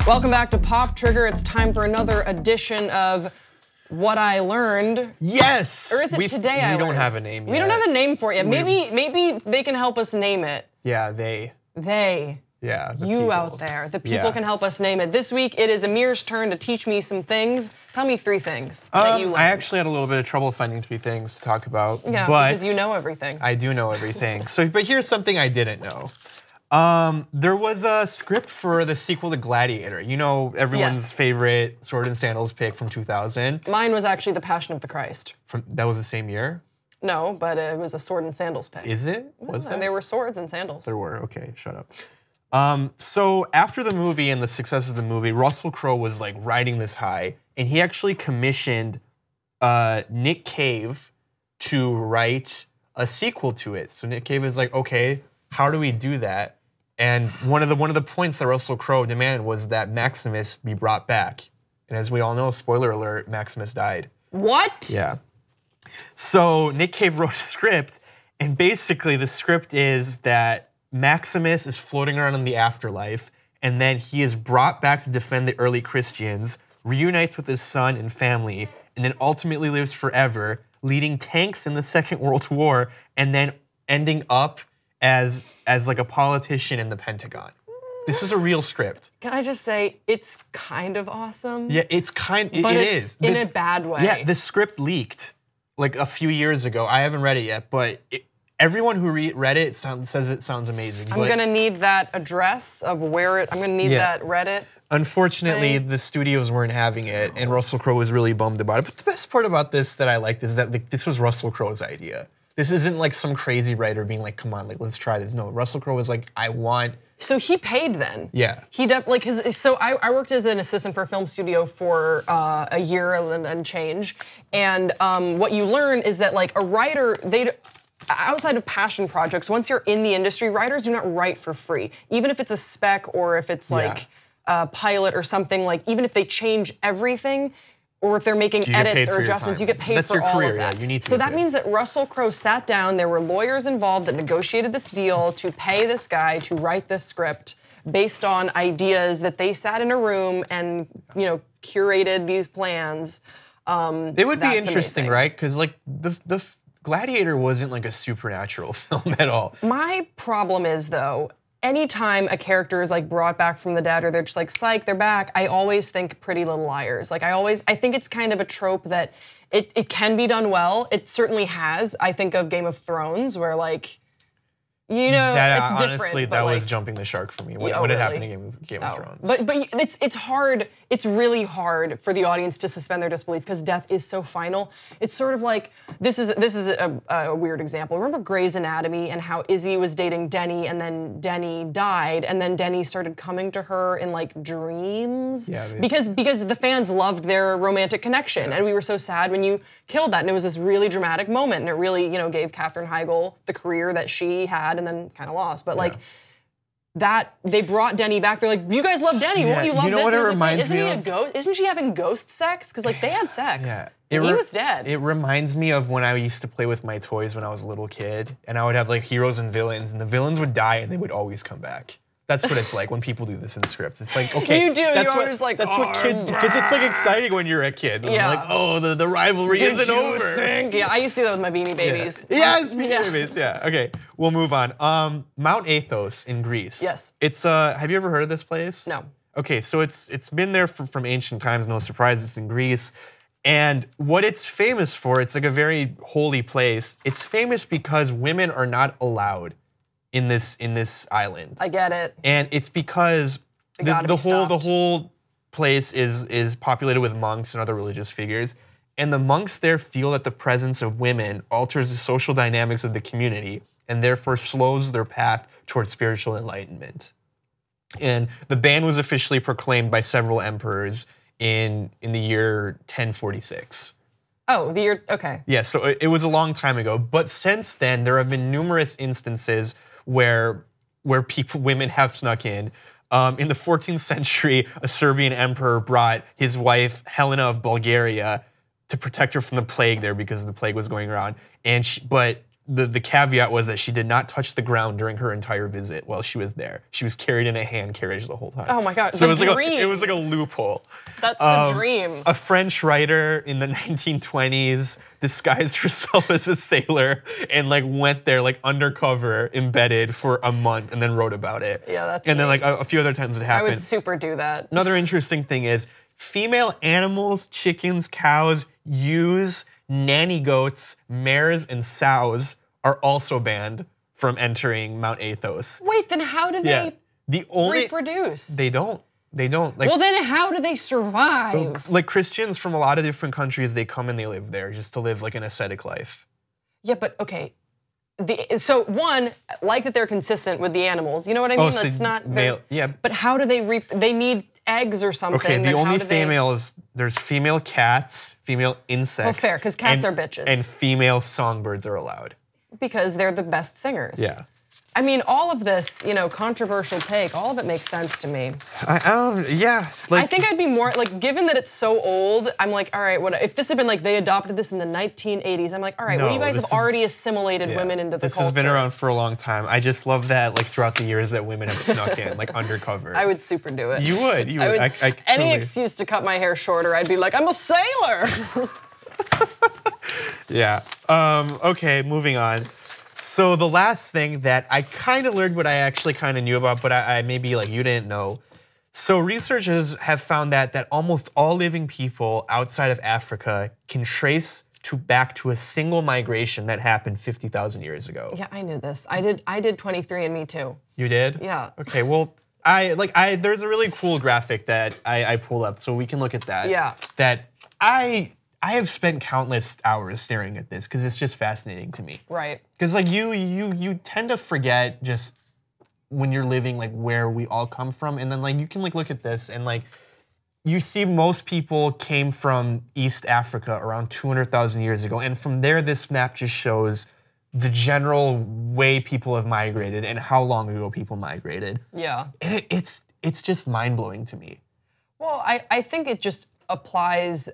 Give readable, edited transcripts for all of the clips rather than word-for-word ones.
Welcome back to Pop Trigger. It's time for another edition of What I Learned. Yes! Or is it Today I Learned? We don't have a name yet. We don't have a name for it yet. Maybe they can help us name it. Yeah, they. They. Yeah, the you people. out there. The people can help us name it. This week, it is Amir's turn to teach me some things. Tell me 3 things that you learned. I actually had a little bit of trouble finding 3 things to talk about. Yeah, but because you know everything. I do know everything. But here's something I didn't know. There was a script for the sequel to Gladiator. You know, everyone's favorite sword and sandals pick from 2000. Mine was actually The Passion of the Christ. That was the same year? No, but it was a sword and sandals pick. Is it? Was that? And there were swords and sandals. There were, okay, shut up. So after the movie and the success of the movie, Russell Crowe was like riding this high, and he actually commissioned Nick Cave to write a sequel to it. So Nick Cave is like, okay, how do we do that? And one of the points that Russell Crowe demanded was that Maximus be brought back. And as we all know, spoiler alert, Maximus died. What? Yeah. So Nick Cave wrote a script, and basically the script is that Maximus is floating around in the afterlife, and then he is brought back to defend the early Christians, reunites with his son and family, and then ultimately lives forever, leading tanks in the Second World War, and then ending up as like a politician in the Pentagon. This is a real script. Can I just say, it's kind of awesome? Yeah, it is. In a bad way. Yeah, the script leaked like a few years ago. I haven't read it yet, but everyone who read it says it sounds amazing. I'm gonna need that address of where I'm gonna need that Reddit. Unfortunately, the studios weren't having it, and Russell Crowe was really bummed about it. But the best part about this that I liked is that like, this was Russell Crowe's idea. This isn't like some crazy writer being like, come on, like let's try this. No, Russell Crowe was like, I want. So he paid then. Yeah. He so I worked as an assistant for a film studio for a year and change, and what you learn is that like a writer, outside of passion projects, once you're in the industry, writers do not write for free. Even if it's a spec or if it's like a pilot or something, like even if they change everything, or if they're making edits or adjustments, you get paid for all of that. Yeah, you need to so that means that Russell Crowe sat down, there were lawyers involved that negotiated this deal to pay this guy to write this script based on ideas that they sat in a room and, you know, curated these plans. It would be interesting, right? Because like the Gladiator wasn't like a supernatural film at all. My problem is though, anytime a character is like brought back from the dead or they're just like, psych, they're back, I always think Pretty Little Liars. Like I think it's kind of a trope that it can be done well. It certainly has. I think of Game of Thrones where like, you know, it's different. Honestly, that was jumping the shark for me. What had happened in Game of Thrones? But it's hard. It's really hard for the audience to suspend their disbelief because death is so final. It's sort of like this is a weird example. Remember Grey's Anatomy and how Izzy was dating Denny and then Denny died and then Denny started coming to her in like dreams. Yeah. Because the fans loved their romantic connection and we were so sad when you killed that and it was this really dramatic moment and it really gave Katherine Heigl the career that she had and then kind of lost. But like that, they brought Denny back. They're like, you guys love Denny. Won't you love this? What it like, reminds isn't me he of? a ghost? Isn't she having ghost sex? Because like they had sex. Yeah. He was dead. It reminds me of when I used to play with my toys when I was a little kid, and I would have like heroes and villains, and the villains would die, and they would always come back. That's what it's like when people do this in scripts. It's like, okay, you do. You're always like, that's what kids do because it's like exciting when you're a kid. Yeah. Like, oh, the rivalry isn't over. Yeah, I used to do that with my Beanie Babies. Yes, Beanie Babies. Yeah. Okay, we'll move on. Mount Athos in Greece. Yes. It's have you ever heard of this place? No. Okay, so it's been there from ancient times. No surprise, it's in Greece. And what it's famous for, it's like a very holy place. It's famous because women are not allowed in this island. I get it. And it's because the whole place is populated with monks and other religious figures. And the monks there feel that the presence of women alters the social dynamics of the community and therefore slows their path towards spiritual enlightenment. And the ban was officially proclaimed by several emperors in the year 1046. Oh, the year, okay. Yeah, so it was a long time ago. But since then, there have been numerous instances where women have snuck in. In the 14th century, a Serbian emperor brought his wife, Helena of Bulgaria, to protect her from the plague there because the plague was going around. But the caveat was that she did not touch the ground during her entire visit while she was there. She was carried in a hand carriage the whole time. Oh my God, so the it was dream. Like it was like a loophole. That's the dream. A French writer in the 1920s disguised herself as a sailor and like went there like undercover, embedded for a month, and then wrote about it. Yeah, that's And then neat. like a few other times it happened. I would super do that. Another interesting thing is female animals, chickens, cows, ewes, nanny goats, mares, and sows are also banned from entering Mount Athos. Wait, then how do they reproduce? They don't. Like, well, then how do they survive? Like Christians from a lot of different countries, they come and they live there just to live like an ascetic life. Yeah, but okay. So one, like that they're consistent with the animals. You know what I mean? So That's not male. Yeah. But how do they they need eggs or something? Okay, the then only how do they- female is there's female cats, female insects. Well, fair, because cats are bitches. And female songbirds are allowed. Because they're the best singers. Yeah. I mean, all of this, controversial take, all of it makes sense to me. Yeah. Like, I think I'd be more, like, given that it's so old, I'm like, all right, what if this had been like they adopted this in the 1980s, I'm like, all right, No, well, you guys this have already assimilated women into the this culture. has been around for a long time. I just love that, like, throughout the years that women have snuck in, like, undercover. I would super do it. You would. I any totally- excuse to cut my hair shorter, I'd be like, I'm a sailor. Yeah. Okay, moving on. So the last thing that I kind of learned, what I actually kind of knew about, but I maybe like you didn't know. So researchers have found that almost all living people outside of Africa can trace back to a single migration that happened 50,000 years ago. Yeah, I knew this. I did 23andMe too. You did? Yeah. Okay. Well, there's a really cool graphic that I pulled up, so we can look at that. Yeah. That I have spent countless hours staring at this because it's just fascinating to me. Right. Because like you tend to forget just when you're living like where we all come from, and then like you can like look at this and like you see most people came from East Africa around 200,000 years ago, and from there this map just shows the general way people have migrated and how long ago people migrated. Yeah. And it's just mind blowing to me. Well, I think it just applies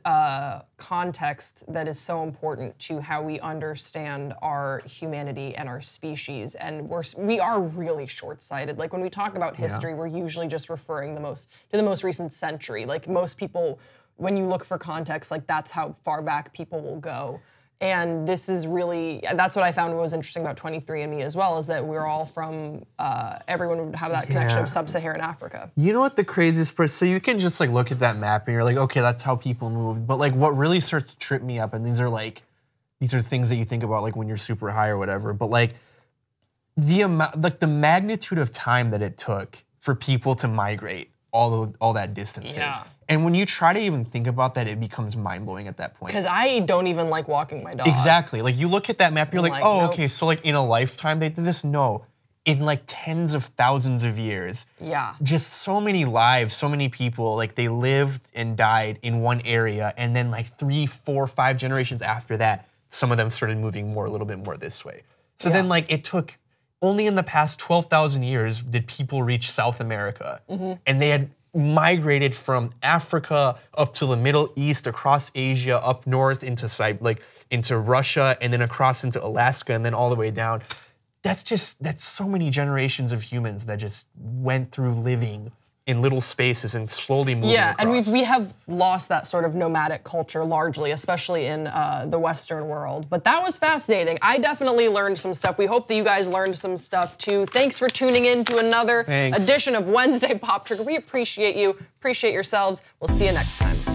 context that is so important to how we understand our humanity and our species, and we are really short-sighted. Like when we talk about history, we're usually just referring to the most recent century. Like most people, when you look for context, like that's how far back people will go. And this is really, that's what I found was interesting about 23andMe as well, is that we're all from, everyone would have that connection of sub-Saharan Africa. You know what the craziest part, so you can just like look at that map and you're like, okay, that's how people moved. But like what really starts to trip me up, and these are things that you think about like when you're super high or whatever, but like the amount, like the magnitude of time that it took for people to migrate all that distances. Yeah. And when you try to even think about that, it becomes mind-blowing at that point. Because I don't even like walking my dog. Exactly. Like you look at that map, you're like, oh, nope. okay, so like in a lifetime they did this? No. In like tens of thousands of years. Yeah. Just so many lives, so many people, like they lived and died in one area, and then like 3, 4, 5 generations after that, some of them started moving a little bit more this way. So then like it took, only in the past 12,000 years did people reach South America. And they had migrated from Africa up to the Middle East, across Asia, up north into Russia, and then across into Alaska, and then all the way down. That's so many generations of humans that just went through living in little spaces and slowly moving across. And we have lost that sort of nomadic culture largely, especially in the Western world. But that was fascinating. I definitely learned some stuff. We hope that you guys learned some stuff too. Thanks for tuning in to another edition of Wednesday Pop Trigger. We appreciate you. Appreciate yourselves. We'll see you next time.